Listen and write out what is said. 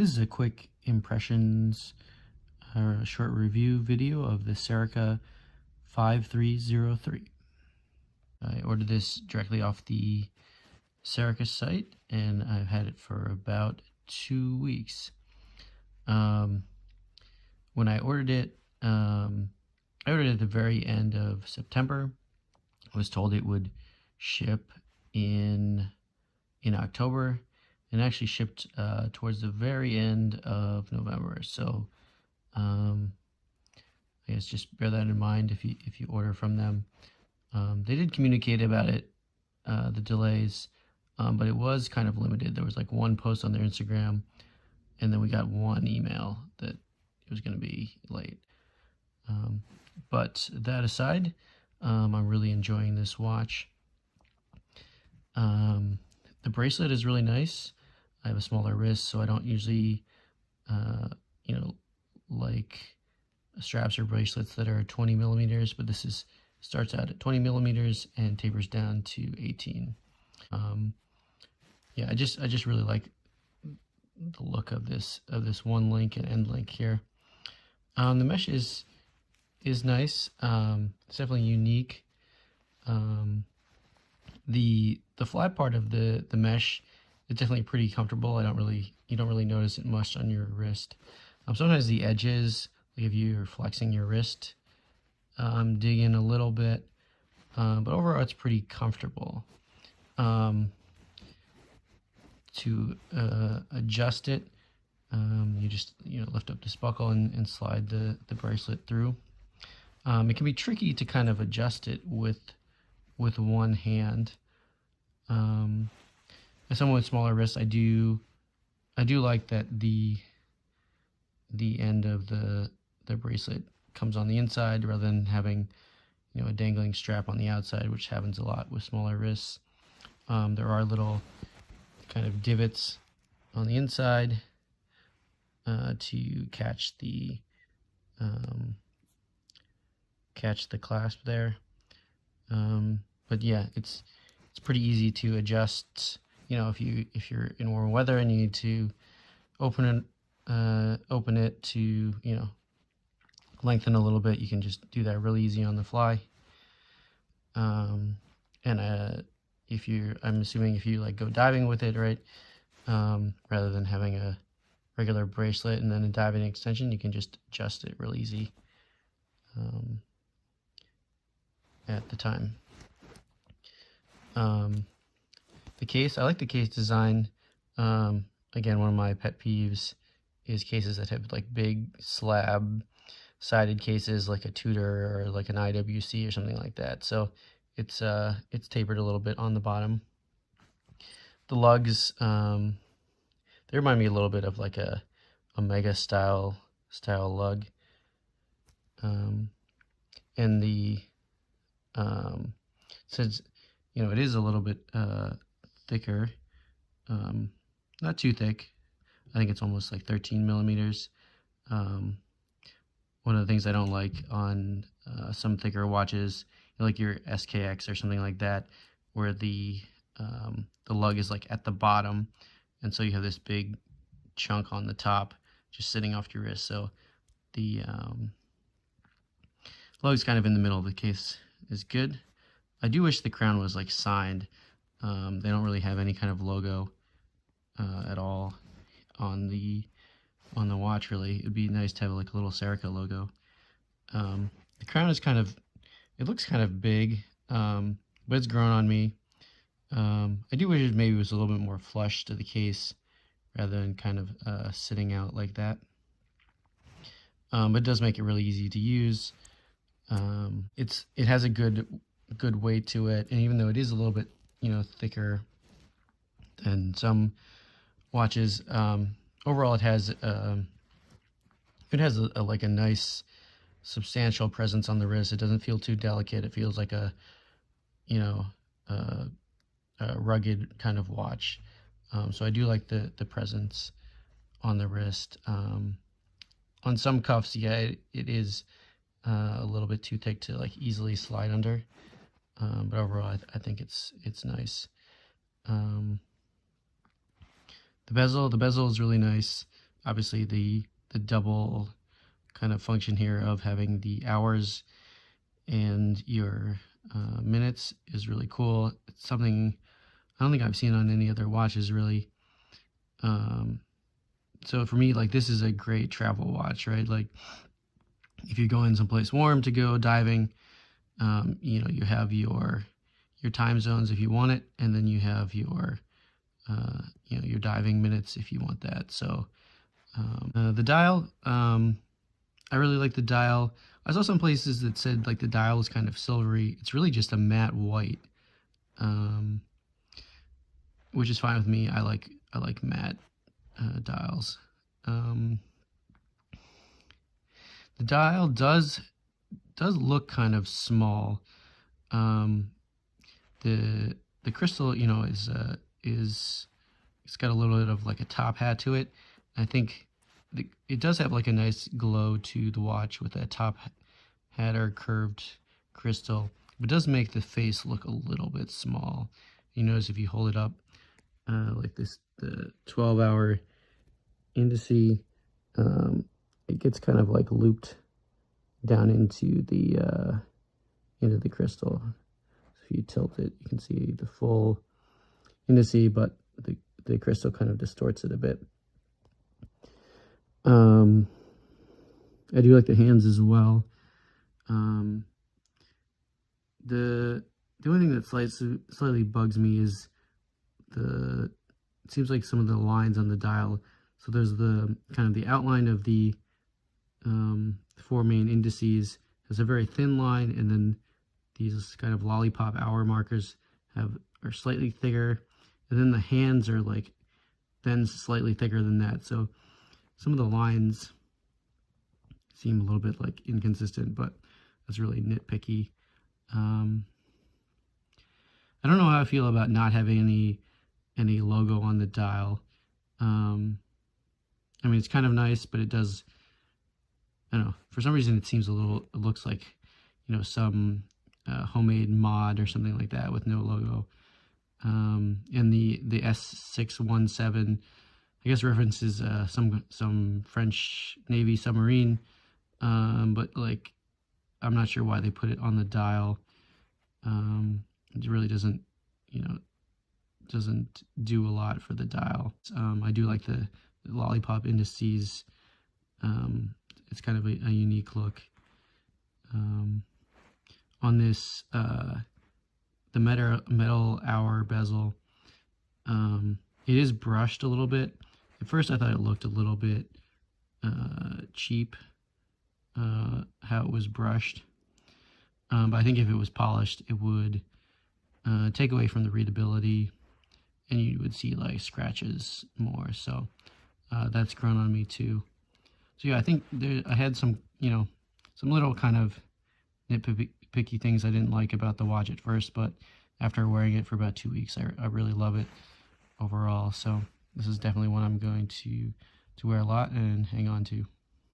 This is a quick impressions short review video of the Serica 5303. I ordered this directly off the Serica site and I've had it for about 2 weeks. When I ordered it, I ordered it at the very end of September. I was told it would ship in October, and actually shipped towards the very end of November. So I guess just bear that in mind if you order from them. They did communicate about it, the delays, but it was kind of limited. There was like one post on their Instagram, and then we got one email that it was going to be late. But that aside, I'm really enjoying this watch. The bracelet is really nice. I have a smaller wrist, so I don't usually, like straps or bracelets that are 20 millimeters, but this starts out at 20 millimeters and tapers down to 18. Yeah, I just really like the look of this one link and end link here. The mesh is nice. It's definitely unique. The flat part of the mesh is definitely pretty comfortable. You don't really notice it much on your wrist. Sometimes the edges, like if you're flexing your wrist, dig in a little bit, but overall it's pretty comfortable. To adjust it, you just lift up this buckle and slide the bracelet through. It can be tricky to kind of adjust it with one hand. As someone with smaller wrists, I do like that the end of the bracelet comes on the inside rather than having a dangling strap on the outside, which happens a lot with smaller wrists. There are little kind of divots on the inside to catch the clasp there. But yeah, it's pretty easy to adjust. If you're in warm weather and you need to open it to lengthen a little bit, you can just do that really easy on the fly. I'm assuming if you like go diving with it, right, rather than having a regular bracelet and then a diving extension, you can just adjust it real easy at the time. The case, I like the case design. Again, one of my pet peeves is cases that have like big slab sided cases, like a Tudor or like an IWC or something like that. So it's tapered a little bit on the bottom. The lugs, they remind me a little bit of like a Omega style lug. And the says it is a little bit thicker, not too thick. I think it's almost like 13 millimeters. One of the things I don't like on some thicker watches, like your SKX or something like that, where the lug is like at the bottom, and so you have this big chunk on the top just sitting off your wrist. So the lug's kind of in the middle of the case is good. I do wish the crown was like signed. They don't really have any kind of logo at all on the watch, really. It'd be nice to have like a little Serica logo. The crown is it looks kind of big, but it's grown on me. I do wish it maybe was a little bit more flush to the case rather than kind of sitting out like that. But it does make it really easy to use. It has a good weight to it, and even though it is a little bit thicker than some watches, overall it has like a nice substantial presence on the wrist. It doesn't feel too delicate. It feels like a rugged kind of watch. So I do like the presence on the wrist. On some cuffs, yeah, it is a little bit too thick to like easily slide under. But overall, I think it's nice. The bezel is really nice. obviously the double kind of function here of having the hours and your minutes is really cool. It's something I don't think I've seen on any other watches really. So for me, like, this is a great travel watch, right? Like, if you're going someplace warm to go diving, you know, you have your time zones if you want it, and then you have your you know, your diving minutes if you want that. So the dial, I really like the dial. I saw some places that said like the dial is kind of silvery. It's really just a matte white, which is fine with me. I like matte dials. The dial does look kind of small. The crystal, you know, is it's got a little bit of like a top hat to it. I think it does have like a nice glow to the watch with that top hat or curved crystal. It does make the face look a little bit small. You notice if you hold it up like this, the 12-hour indice, it gets kind of like looped down into the crystal. So if you tilt it, you can see the full indice, but the crystal kind of distorts it a bit. I do like the hands as well. The only thing that slightly bugs me is it seems like some of the lines on the dial. So there's the kind of the outline of the 4 main indices. There's a very thin line, and then these kind of lollipop hour markers are slightly thicker, and then the hands are like then slightly thicker than that. So some of the lines seem a little bit like inconsistent, but that's really nitpicky. I don't know how I feel about not having any logo on the dial. I mean, it's kind of nice, but it does, I don't know, for some reason it looks like, you know, some homemade mod or something like that with no logo. And the S617, I guess, references some French Navy submarine, but like, I'm not sure why they put it on the dial. It really doesn't, you know, doesn't do a lot for the dial. I do like the lollipop indices. It's kind of a unique look. On this, the metal hour bezel, it is brushed a little bit. At first I thought it looked a little bit cheap, how it was brushed. But I think if it was polished, it would take away from the readability, and you would see like scratches more. So that's grown on me too. So yeah, I think I had some, you know, some little kind of nitpicky things I didn't like about the watch at first, but after wearing it for about 2 weeks, I really love it overall. So this is definitely one I'm going to wear a lot and hang on to.